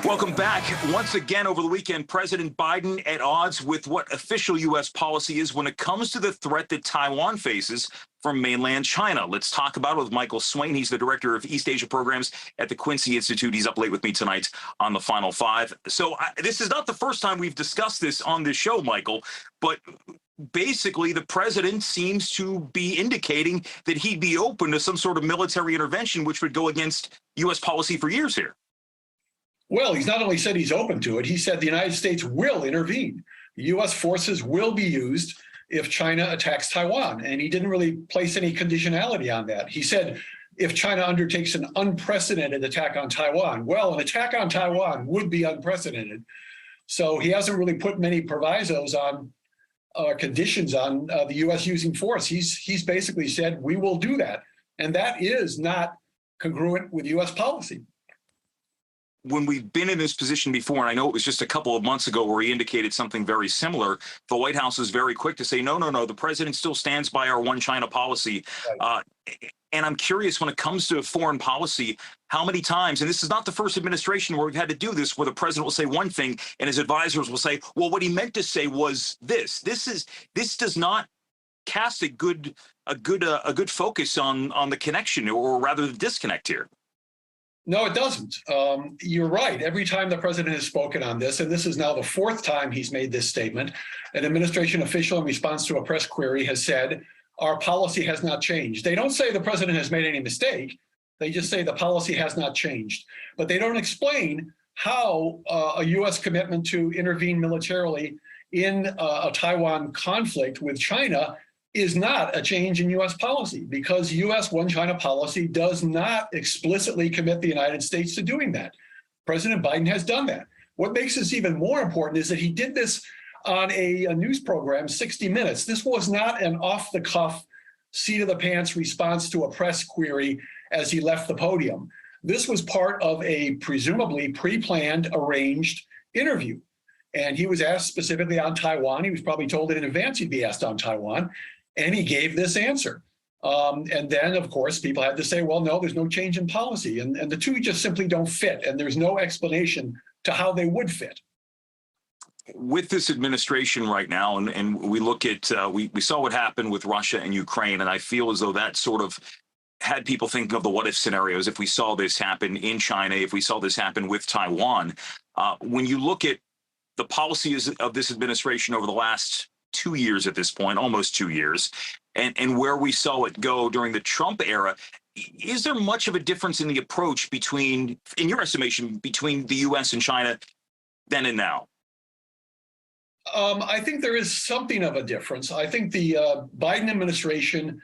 Welcome back. Once again, over the weekend, President Biden at odds with what official U.S. policy is when it comes to the threat that Taiwan faces from mainland China. Let's talk about it with Michael Swaine. He's the director of East Asia programs at the Quincy Institute. He's up late with me tonight on the Final Five. So this is not the first time we've discussed this on this show, Michael, but basically the president seems to be indicating that he'd be open to some sort of military intervention, which would go against U.S. policy for years here. Well, he's not only said he's open to it, he said the United States will intervene. The U.S. forces will be used if China attacks Taiwan. And he didn't really place any conditionality on that. He said if China undertakes an unprecedented attack on Taiwan, well, an attack on Taiwan would be unprecedented. So he hasn't really put many provisos on conditions on the U.S. using force. He's basically said we will do that. And that is not congruent with U.S. policy. When we've been in this position before, and I know it was just a couple of months ago where he indicated something very similar, the White House is very quick to say, no, the president still stands by our one China policy. Right. And I'm curious, when it comes to foreign policy, how many times, and this is not the first administration where we've had to do this, where the president will say one thing and his advisors will say, well, what he meant to say was this. This does not cast a good focus on the connection, or rather the disconnect here. No, it doesn't. You're right. Every time the president has spoken on this, and this is now the fourth time he's made this statement, an administration official in response to a press query has said, our policy has not changed. They don't say the president has made any mistake. They just say the policy has not changed. But they don't explain how a U.S. commitment to intervene militarily in a Taiwan conflict with China is not a change in U.S. policy, because U.S. one China policy does not explicitly commit the United States to doing that. President Biden has done that. What makes this even more important is that he did this on a news program, 60 Minutes. This was not an off-the-cuff, seat-of-the-pants response to a press query as he left the podium. This was part of a presumably pre-planned, arranged interview. And he was asked specifically on Taiwan. He was probably told in advance he'd be asked on Taiwan. And he gave this answer. And then, of course, people had to say, well, no, there's no change in policy. And the two just simply don't fit. And there's no explanation to how they would fit. With this administration right now, and we look at, we saw what happened with Russia and Ukraine, and I feel as though that sort of had people thinking of the what-if scenarios. If we saw this happen in China, if we saw this happen with Taiwan, when you look at the policies of this administration over the last 2 years at this point, almost 2 years, and where we saw it go during the Trump era, is there much of a difference in the approach between, in your estimation, between the U.S. and China then and now? I think there is something of a difference. I think the Biden administration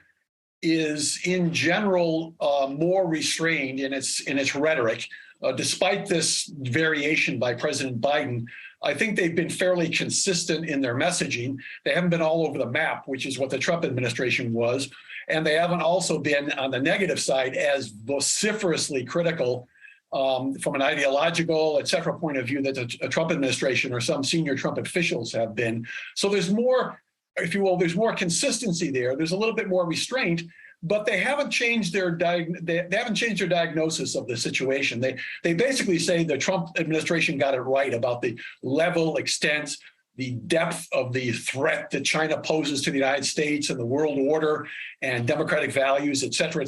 is, in general, more restrained in its rhetoric. Despite this variation by President Biden, I think they've been fairly consistent in their messaging. They haven't been all over the map, which is what the Trump administration was. And they haven't also been, on the negative side, as vociferously critical from an ideological, et cetera, point of view that the Trump administration or some senior Trump officials have been. So there's more, if you will, there's more consistency there. There's a little bit more restraint. But they haven't changed their diagnosis of the situation. They basically say the Trump administration got it right about the level, extent, the depth of the threat that China poses to the United States and the world order and democratic values, et cetera,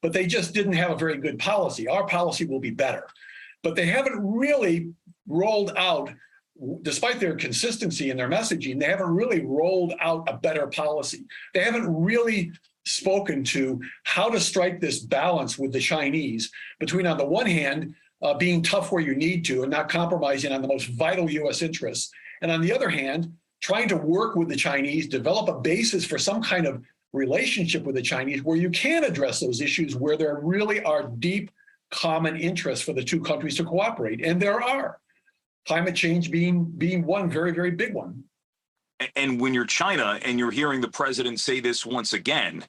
but they just didn't have a very good policy. Our policy will be better. But they haven't really rolled out, despite their consistency in their messaging, they haven't really rolled out a better policy. They haven't really spoken to how to strike this balance with the Chinese between, on the one hand, being tough where you need to and not compromising on the most vital U.S. interests, and on the other hand, trying to work with the Chinese, develop a basis for some kind of relationship with the Chinese where you can address those issues where there really are deep common interests for the two countries to cooperate. And there are. Climate change being one very, very big one. And when you're China and you're hearing the president say this once again,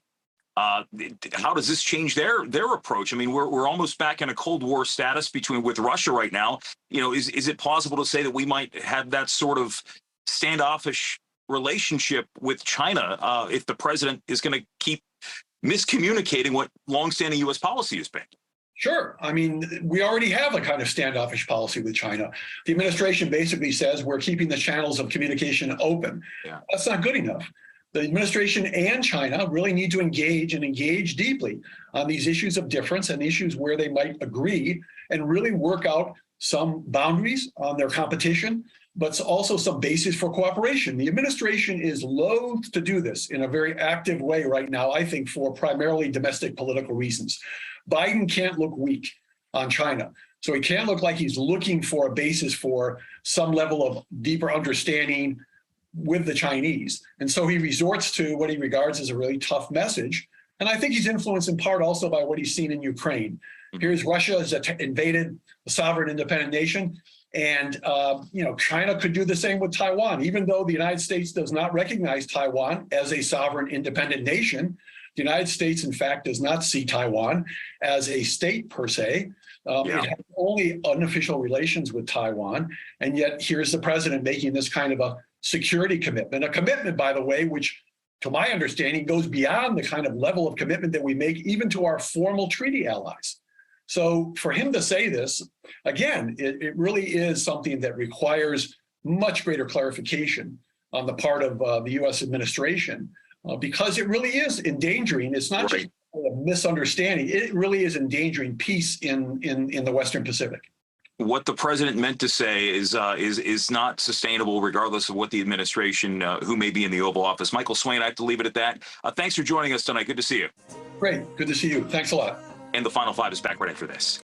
how does this change their approach? I mean, we're almost back in a Cold War status with Russia right now. You know, is it plausible to say that we might have that sort of standoffish relationship with China if the president is going to keep miscommunicating what longstanding U.S. policy has been? Sure. I mean, we already have a kind of standoffish policy with China. The administration basically says we're keeping the channels of communication open. Yeah. That's not good enough. The administration and China really need to engage and engage deeply on these issues of difference and issues where they might agree and really work out some boundaries on their competition, but also some basis for cooperation. The administration is loath to do this in a very active way right now, I think, for primarily domestic political reasons. Biden can't look weak on China. So he can't look like he's looking for a basis for some level of deeper understanding with the Chinese. And so he resorts to what he regards as a really tough message. And I think he's influenced in part also by what he's seen in Ukraine. Here's Russia has invaded a sovereign independent nation. And, China could do the same with Taiwan, even though the United States does not recognize Taiwan as a sovereign independent nation. The United States, in fact, does not see Taiwan as a state per se. It has only unofficial relations with Taiwan. And yet here's the president making this kind of a security commitment, a commitment, by the way, which to my understanding goes beyond the kind of level of commitment that we make even to our formal treaty allies. So for him to say this, again, it really is something that requires much greater clarification on the part of the U.S. administration. Because it really is endangering. It's not just a misunderstanding. It really is endangering peace in the Western Pacific. What the president meant to say is not sustainable, regardless of what the administration, who may be in the Oval Office. Michael Swaine, I have to leave it at that. Thanks for joining us tonight. Good to see you. Great. Good to see you. Thanks a lot. And the Final Five is back right after this.